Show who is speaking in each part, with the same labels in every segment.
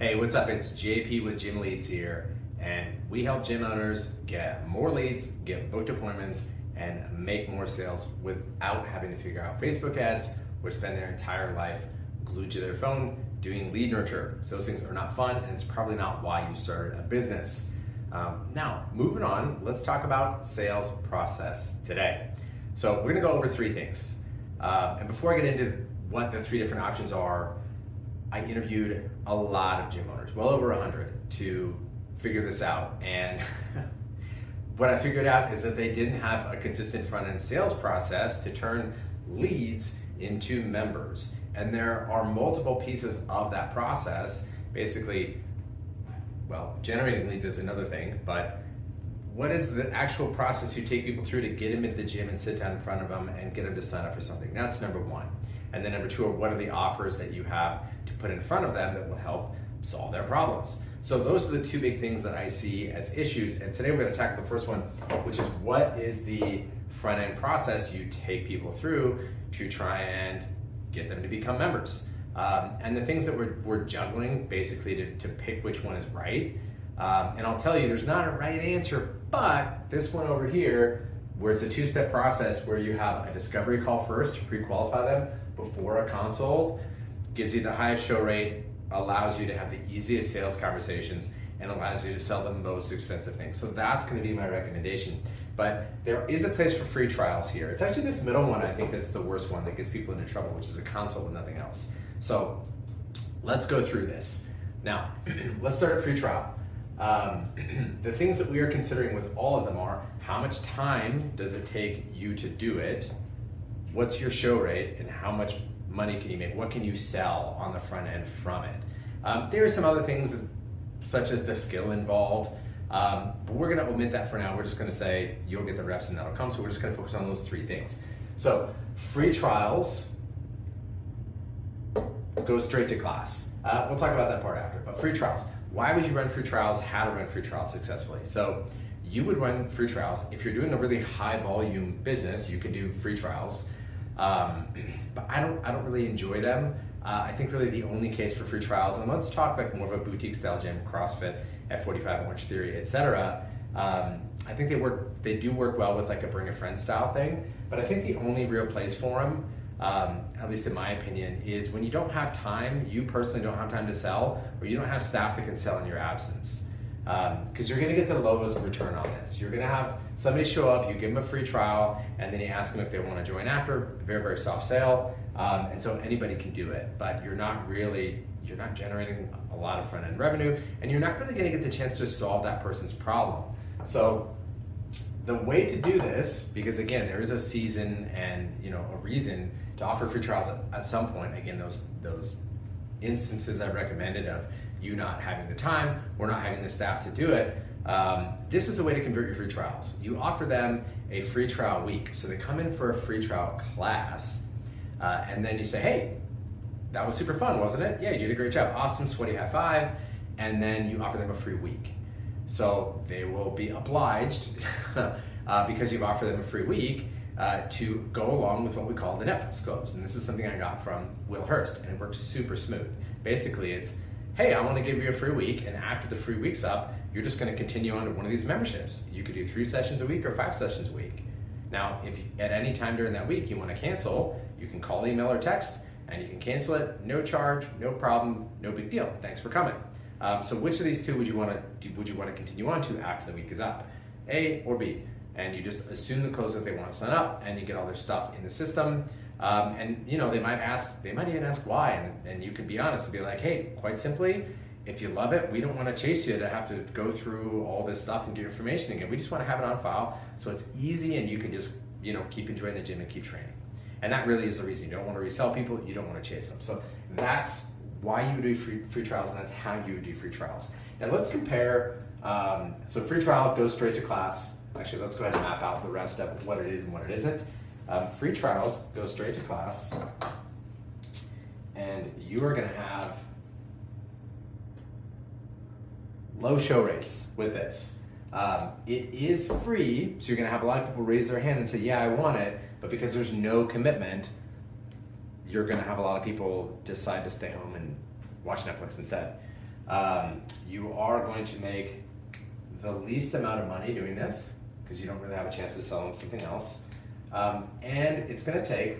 Speaker 1: Hey, what's up? It's JP with Gym Leads here, and we help gym owners get more leads, get booked appointments, and make more sales without having to figure out Facebook ads or spend their entire life glued to their phone doing lead nurture. So those things are not fun, and it's probably not why you started a business. Now, moving on, let's talk about sales process today. So we're gonna go over three things. And before I get into what the three different options are, I interviewed a lot of gym owners, well over 100, to figure this out. And what I figured out is that they didn't have a consistent front-end sales process to turn leads into members. And there are multiple pieces of that process. Basically, well, generating leads is another thing, but what is the actual process you take people through to get them into the gym and sit down in front of them and get them to sign up for something? That's number one. And then number two, what are the offers that you have to put in front of them that will help solve their problems? So those are the two big things that I see as issues. And today we're going to tackle the first one, which is what is the front end process you take people through to try and get them to become members. And the things that we're juggling basically to pick which one is right. And I'll tell you, there's not a right answer, but this one over here, where it's a two-step process where you have a discovery call first to pre-qualify them before a consult, gives you the highest show rate, allows you to have the easiest sales conversations, and allows you to sell the most expensive things. So that's going to be my recommendation. But there is a place for free trials here. It's actually this middle one, I think, that's the worst one that gets people into trouble, which is a consult with nothing else. So let's go through this. Now, let's start at free trial. The things that we are considering with all of them are: how much time does it take you to do it? What's your show rate, and how much money can you make? What can you sell on the front end from it? There are some other things such as the skill involved, but we're gonna omit that for now. We're just gonna say you'll get the reps and that'll come. So we're just gonna focus on those three things. So free trials go straight to class. We'll talk about that part after, but free trials. Why would you run free trials? How to run free trials successfully? So you would run free trials. If you're doing a really high volume business, you can do free trials. But I don't really enjoy them. I think really the only case for free trials, and let's talk like more of a boutique style gym, CrossFit, F45, Orange Theory, etc. I think they do work well with like a bring a friend style thing, but I think the only real place for them, at least in my opinion, is when you don't have time, you personally don't have time to sell, or you don't have staff that can sell in your absence. Because you're gonna get the lowest return on this. You're gonna have somebody show up, you give them a free trial, and then you ask them if they wanna join after, very, very soft sale. And so anybody can do it, but you're not generating a lot of front end revenue, and you're not really gonna get the chance to solve that person's problem. So the way to do this, because again, there is a season and a reason to offer free trials at some point. Again, those instances I recommended of you not having the time or not having the staff to do it, this is the way to convert your free trials. You offer them a free trial week. So they come in for a free trial class, and then you say, hey, that was super fun, wasn't it? Yeah, you did a great job. Awesome, sweaty high five. And then you offer them a free week. So they will be obliged, because you've offered them a free week, to go along with what we call the Netflix close. And this is something I got from Will Hurst, and it works super smooth. Basically, it's, hey, I want to give you a free week, and after the free week's up, you're just going to continue on to one of these memberships. You could do 3 sessions a week or 5 sessions a week. Now, if at any time during that week you want to cancel, you can call, email, or text, and you can cancel it, no charge, no problem, no big deal. Thanks for coming. So which of these two would you want to continue on to after the week is up? A or B? And you just assume the close that they want to sign up, and you get all their stuff in the system. And they might even ask why, and you can be honest and be like, hey, quite simply, if you love it, we don't want to chase you to have to go through all this stuff and get information again. We just want to have it on file so it's easy and you can just keep enjoying the gym and keep training. And that really is the reason. You don't want to resell people, you don't want to chase them. So that's why you do free trials, and that's how you do free trials. Now let's compare. So free trial goes straight to class. Actually, let's go ahead and map out the rest of what it is and what it isn't. Free trials go straight to class, and you are going to have low show rates with this. It is free, so you're going to have a lot of people raise their hand and say, yeah, I want it, but because there's no commitment, you're going to have a lot of people decide to stay home and watch Netflix instead. You are going to make the least amount of money doing this because you don't really have a chance to sell them something else. And it's going to take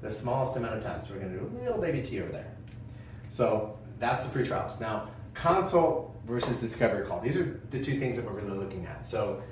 Speaker 1: the smallest amount of time. So we're going to do a little baby T over there. So that's the free trials. Now, consult versus discovery call. These are the two things that we're really looking at. So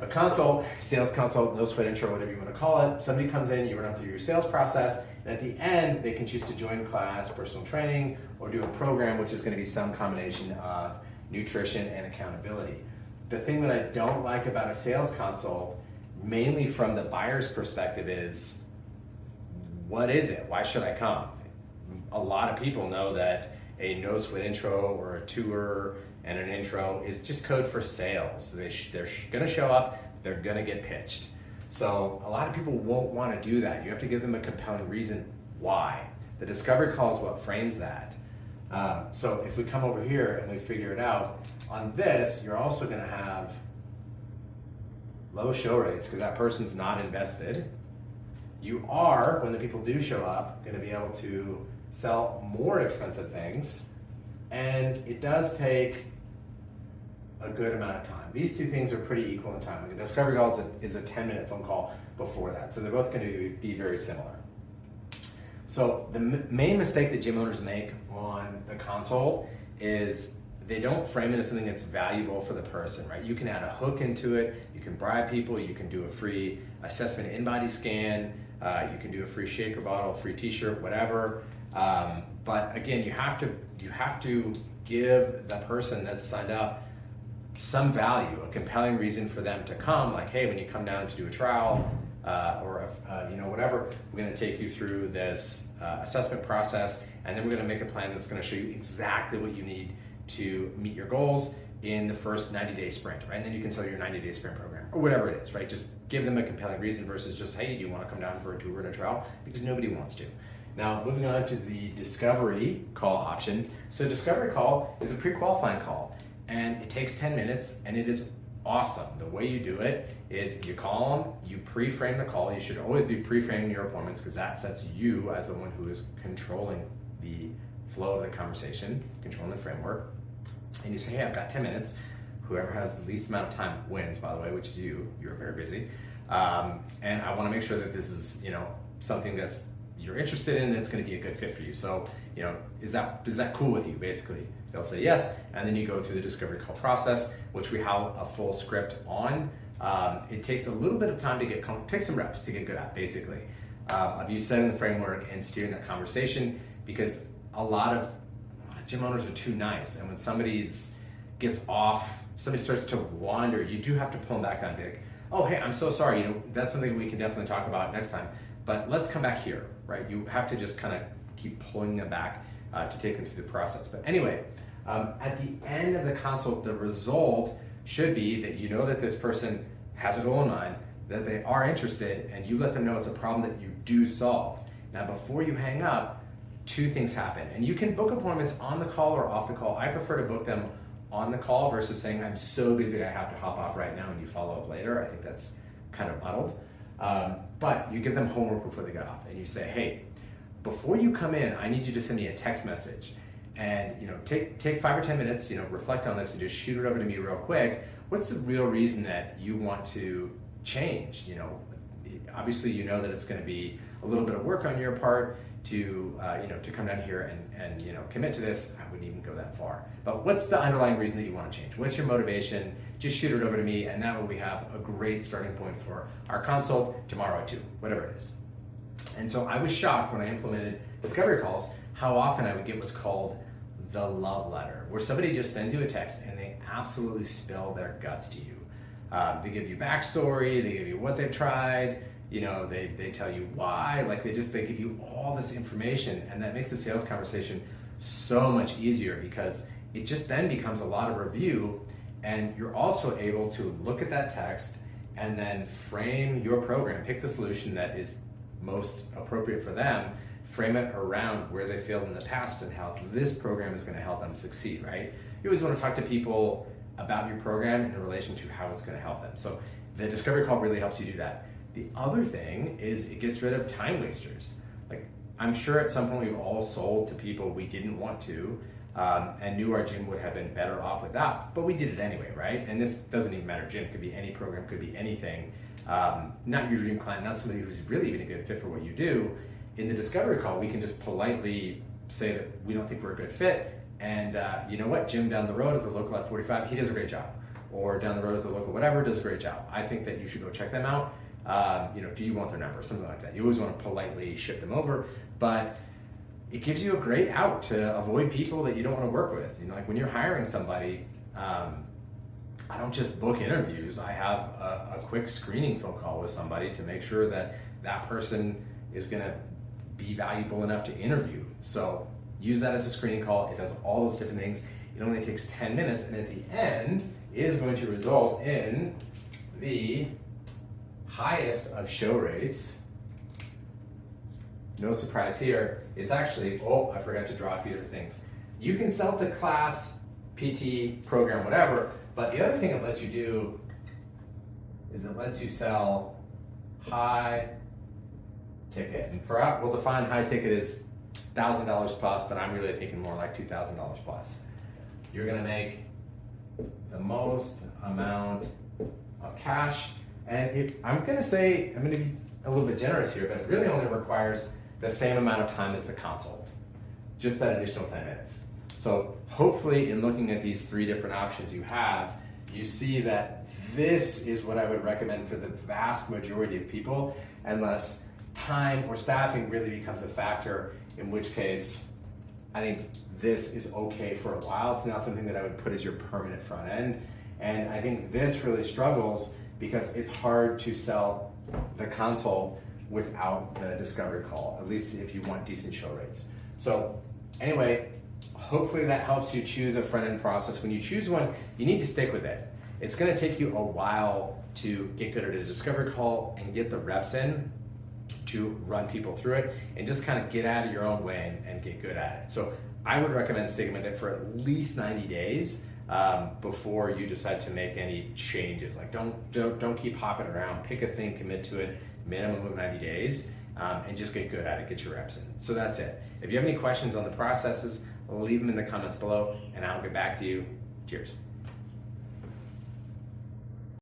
Speaker 1: a consult, sales consult, no sweat intro, whatever you want to call it. Somebody comes in, you run through your sales process, and at the end, they can choose to join class, personal training, or do a program, which is going to be some combination of nutrition and accountability. The thing that I don't like about a sales consult, mainly from the buyer's perspective, is what is it? Why should I come? A lot of people know that a no sweat intro or a tour and an intro is just code for sales. They're going to show up, they're going to get pitched. So a lot of people won't want to do that. You have to give them a compelling reason why. The discovery call is what frames that. So if we come over here and we figure it out, on this, you're also going to have low show rates because that person's not invested. You are, when the people do show up, going to be able to sell more expensive things, and it does take a good amount of time. These two things are pretty equal in time. Like a discovery call is a 10-minute phone call before that, so they're both going to be very similar. So the main mistake that gym owners make on the consult is they don't frame it as something that's valuable for the person, right? You can add a hook into it, you can bribe people, you can do a free assessment in-body scan, you can do a free shaker bottle, free t-shirt, whatever. But again, you have to give the person that's signed up some value, a compelling reason for them to come. Like, hey, when you come down to do a trial or whatever, we're going to take you through this assessment process, and then we're going to make a plan that's going to show you exactly what you need to meet your goals in the first 90-day sprint, right? And then you can sell your 90-day sprint program or whatever it is, right? Just give them a compelling reason versus just, hey, do you want to come down for a tour and a trial? Because nobody wants to. Now, moving on to the discovery call option. So discovery call is a pre-qualifying call, and it takes 10 minutes, and it is awesome. The way you do it is you call them, you pre-frame the call. You should always be pre-framing your appointments because that sets you as the one who is controlling the flow of the conversation, controlling the framework. And you say, hey, I've got 10 minutes. Whoever has the least amount of time wins, by the way, which is you. You're very busy. And I want to make sure that this is, something that's you're interested in, that's going to be a good fit for you. So, is that cool with you, basically? They'll say yes, and then you go through the discovery call process, which we have a full script on. It takes a little bit of time to take some reps to get good at, basically. Of you setting the framework and steering that conversation, because a lot of gym owners are too nice, and when somebody starts to wander, you do have to pull them back on big. Oh, hey, I'm so sorry. That's something we can definitely talk about next time. But let's come back here, right? You have to just kind of keep pulling them back to take them through the process. But anyway, at the end of the consult, the result should be that you know that this person has a goal in mind, that they are interested, and you let them know it's a problem that you do solve. Now, before you hang up, two things happen. And you can book appointments on the call or off the call. I prefer to book them on the call versus saying, I'm so busy I have to hop off right now and you follow up later. I think that's kind of muddled. But you give them homework before they get off, and you say, hey, before you come in, I need you to send me a text message, and take 5 or 10 minutes, reflect on this and just shoot it over to me real quick. What's the real reason that you want to change? Obviously you know that it's going to be a little bit of work on your part to come down here and commit to this. I wouldn't even go that far. But what's the underlying reason that you want to change? What's your motivation? Just shoot it over to me, and that way we have a great starting point for our consult tomorrow at 2, whatever it is. And so I was shocked when I implemented discovery calls how often I would get what's called the love letter, where somebody just sends you a text and they absolutely spill their guts to you. They give you backstory, they give you what they've tried, they tell you why, they give you all this information, and that makes the sales conversation so much easier because it just then becomes a lot of review, and you're also able to look at that text and then frame your program, pick the solution that is most appropriate for them, frame it around where they failed in the past and how this program is going to help them succeed, right? You always want to talk to people about your program in relation to how it's going to help them. So the discovery call really helps you do that. The other thing is it gets rid of time wasters. I'm sure at some point we've all sold to people we didn't want to, and knew our gym would have been better off without, but we did it anyway, right? And this doesn't even matter. Gym could be any program, could be anything. Not your dream client, not somebody who's really even a good fit for what you do. In the discovery call, we can just politely say that we don't think we're a good fit. And you know what, Jim down the road at the local at 45, he does a great job. Or down the road at the local whatever does a great job. I think that you should go check them out. Do you want their number? Something like that. You always want to politely shift them over, but it gives you a great out to avoid people that you don't want to work with. Like when you're hiring somebody, I don't just book interviews. I have a quick screening phone call with somebody to make sure that that person is going to be valuable enough to interview. So use that as a screening call. It does all those different things. It only takes 10 minutes, and at the end is going to result in the highest of show rates. No surprise here. It's actually, I forgot to draw a few different things. You can sell to class, PT, program, whatever, but the other thing it lets you do is it lets you sell high ticket. And we'll define high ticket as $1,000 plus, but I'm really thinking more like $2,000 plus. You're gonna make the most amount of cash, and I'm gonna be a little bit generous here, but it really only requires the same amount of time as the consult, just that additional 10 minutes. So hopefully in looking at these three different options you have, you see that this is what I would recommend for the vast majority of people, unless time or staffing really becomes a factor, in which case I think this is okay for a while. It's not something that I would put as your permanent front end. And I think this really struggles because it's hard to sell the console without the discovery call, at least if you want decent show rates. So anyway, hopefully that helps you choose a front end process. When you choose one, you need to stick with it. It's gonna take you a while to get good at a discovery call and get the reps in to run people through it and just kind of get out of your own way and get good at it. So I would recommend sticking with it for at least 90 days before you decide to make any changes. Like don't keep hopping around. Pick a thing, commit to it, minimum of 90 days, and just get good at it, get your reps in. So that's it. If you have any questions on the processes, leave them in the comments below and I'll get back to you. Cheers.